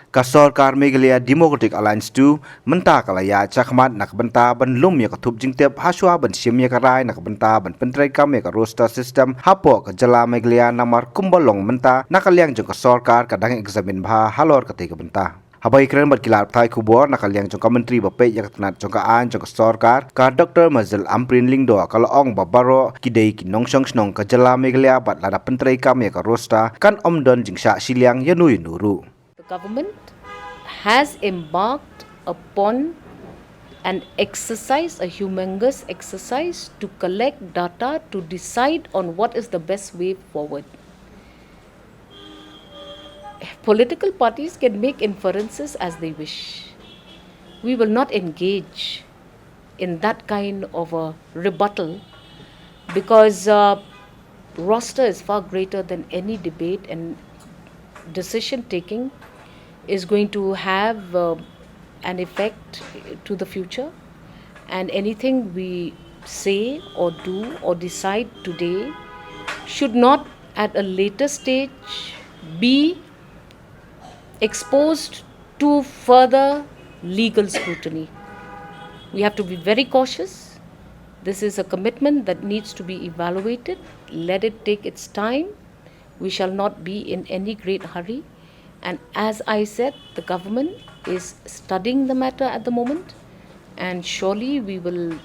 Kasorkar Meghalaya Democratic Alliance 2 menta kalaya chakmat nak benta ban lum ya katup jingtep haswa ban sim ya karai nak benta ban pyntrei kam ya roster system hapo ka jala Meghalaya namar kumbalong menta nakaliang jong kasorkar kadang examine bha halor kate ka benta. Habai keren bat kilar thai kubor nakaliang jong commentary bape ya katnat jong ka an jong kasorkar ka Dr. Mazal Ampareen lingdo kala ong babaro kidei ki nongsong snong ka jala Meghalaya bat lada pyntrei kam ya roster kan omdon jingshah shilliang ya nuru. The government has embarked upon an exercise, a humongous exercise to collect data to decide on what is the best way forward. Political parties can make inferences as they wish. We will not engage in that kind of a rebuttal because roster is far greater than any debate, and decision taking is going to have an effect to the future, and anything we say or do or decide today should not at a later stage be exposed to further legal scrutiny. We have to be very cautious. This is a commitment that needs to be evaluated. Let it take its time. We shall not be in any great hurry. And as I said, the government is studying the matter at the moment, and surely we will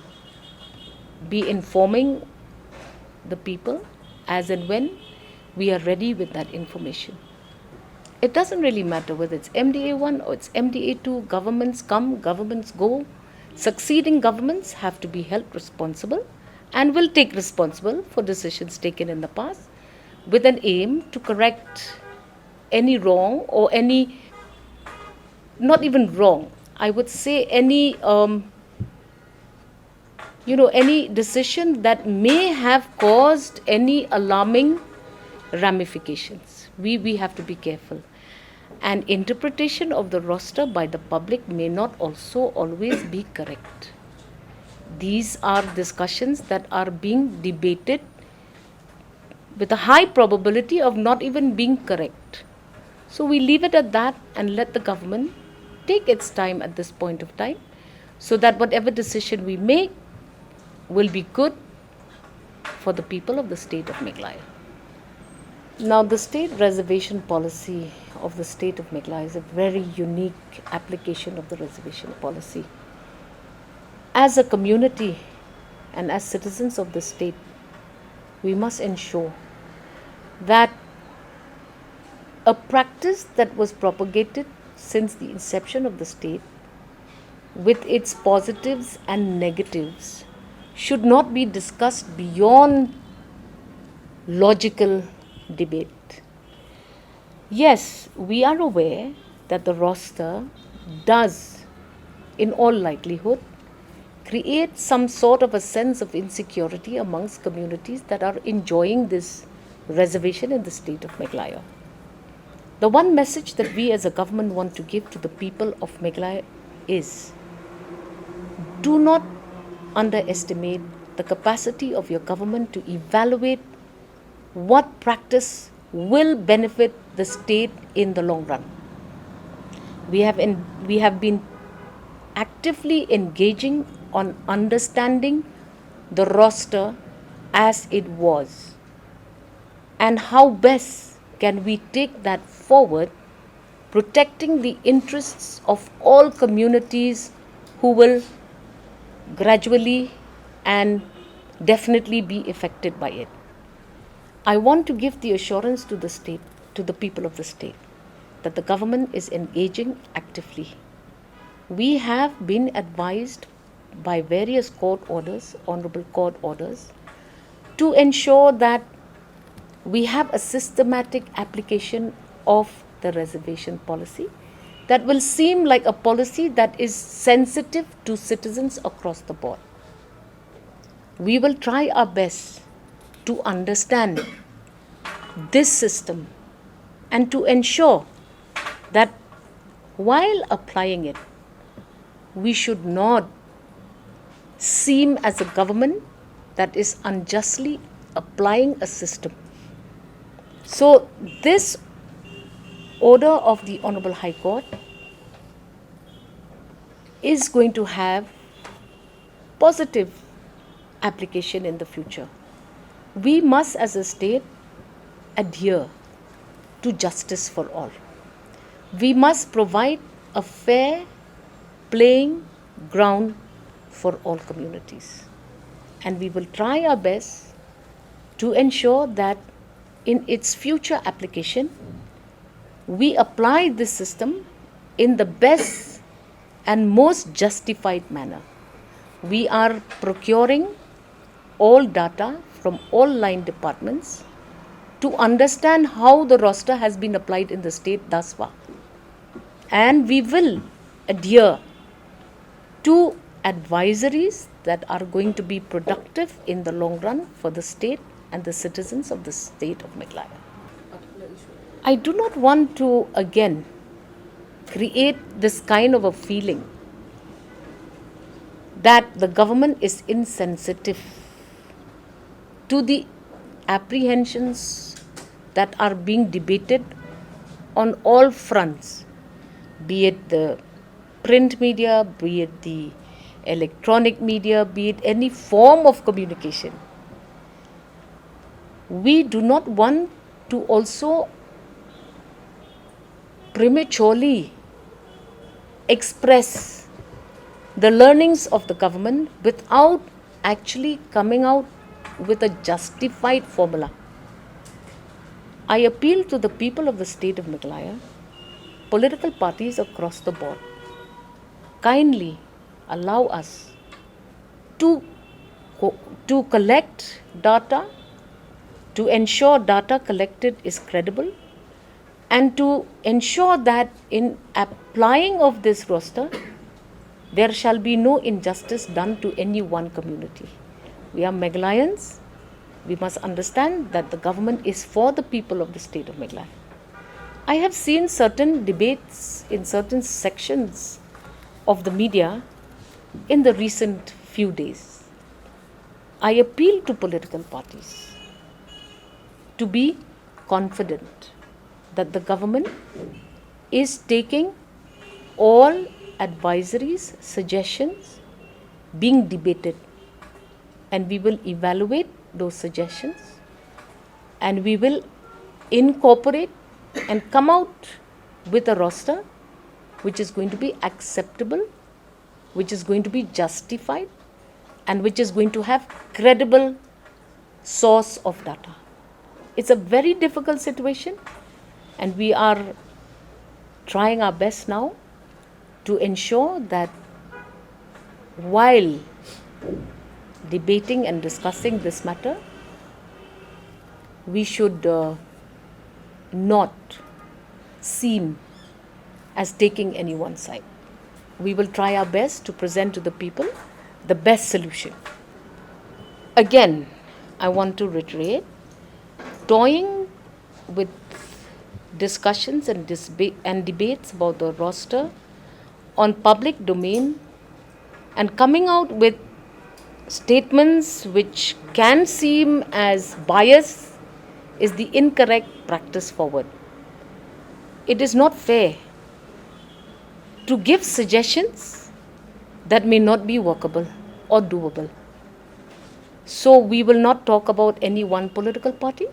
be informing the people as and when we are ready with that information. It doesn't really matter whether it's MDA1 or it's MDA2. Governments come, governments go. Succeeding governments have to be held responsible and will take responsible for decisions taken in the past with an aim to correct any wrong or any, not even wrong, I would say any, any decision that may have caused any alarming ramifications. We have to be careful. And interpretation of the roster by the public may not also always be correct. These are discussions that are being debated with a high probability of not even being correct. So we leave it at that and let the government take its time at this point of time, so that whatever decision we make will be good for the people of the state of Meghalaya. Now, the state reservation policy of the state of Meghalaya is a very unique application of the reservation policy. As a community and as citizens of the state, we must ensure that a practice that was propagated since the inception of the state, with its positives and negatives, should not be discussed beyond logical debate. Yes, we are aware that the roster does, in all likelihood, create some sort of a sense of insecurity amongst communities that are enjoying this reservation in the state of Meghalaya. The one message that we as a government want to give to the people of Meghalaya is, do not underestimate the capacity of your government to evaluate what practice will benefit the state in the long run. We have been actively engaging on understanding the roster as it was, and how best can we take that forward, protecting the interests of all communities who will gradually and definitely be affected by it. I want to give the assurance to the state, to the people of the state, that the government is engaging actively. We have been advised by various court orders, honorable court orders, to ensure that we have a systematic application of the reservation policy that will seem like a policy that is sensitive to citizens across the board. We will try our best to understand this system and to ensure that while applying it, we should not seem as a government that is unjustly applying a system. So this order of the Honorable High Court is going to have positive application in the future. We must, as a state, adhere to justice for all. We must provide a fair playing ground for all communities. And we will try our best to ensure that in its future application, we apply this system in the best and most justified manner. We are procuring all data from all line departments to understand how the roster has been applied in the state thus far. And we will adhere to advisories that are going to be productive in the long run for the state and the citizens of the state of Meghalaya. I do not want to again create this kind of a feeling that the government is insensitive to the apprehensions that are being debated on all fronts, be it the print media, be it the electronic media, be it any form of communication. We do not want to also prematurely express the learnings of the government without actually coming out with a justified formula. I appeal to the people of the state of Meghalaya, political parties across the board, kindly allow us to collect data, to ensure data collected is credible, and to ensure that in applying of this roster, there shall be no injustice done to any one community. We are Meghalayans. We must understand that the government is for the people of the state of Meghalaya. I have seen certain debates in certain sections of the media in the recent few days. I appeal to political parties to be confident that the government is taking all advisories, suggestions being debated, and we will evaluate those suggestions and we will incorporate and come out with a roster which is going to be acceptable, which is going to be justified, and which is going to have credible source of data. It's a very difficult situation, and we are trying our best now to ensure that while debating and discussing this matter, we should not seem as taking any one side. We will try our best to present to the people the best solution. Again, I want to reiterate, toying with discussions and debates about the roster on public domain and coming out with statements which can seem as biased is the incorrect practice forward. It is not fair to give suggestions that may not be workable or doable. So we will not talk about any one political party,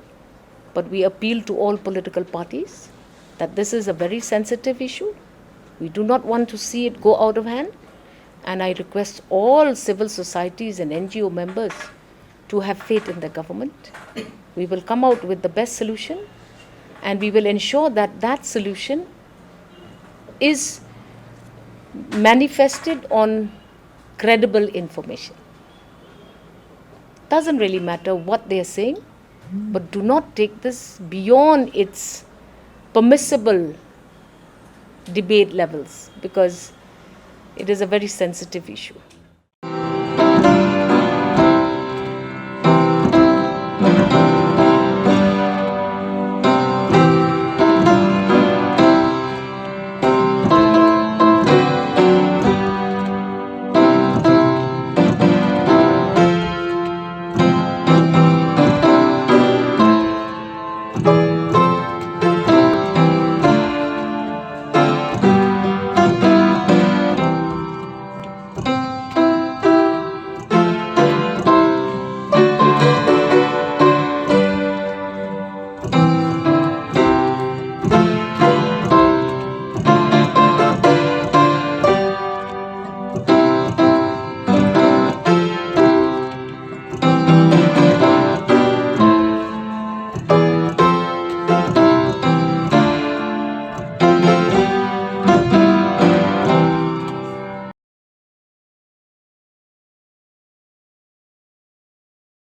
but we appeal to all political parties that this is a very sensitive issue. We do not want to see it go out of hand. And I request all civil societies and NGO members to have faith in the government. We will come out with the best solution, and we will ensure that that solution is manifested on credible information. Doesn't really matter what they are saying, but do not take this beyond its permissible debate levels, because it is a very sensitive issue.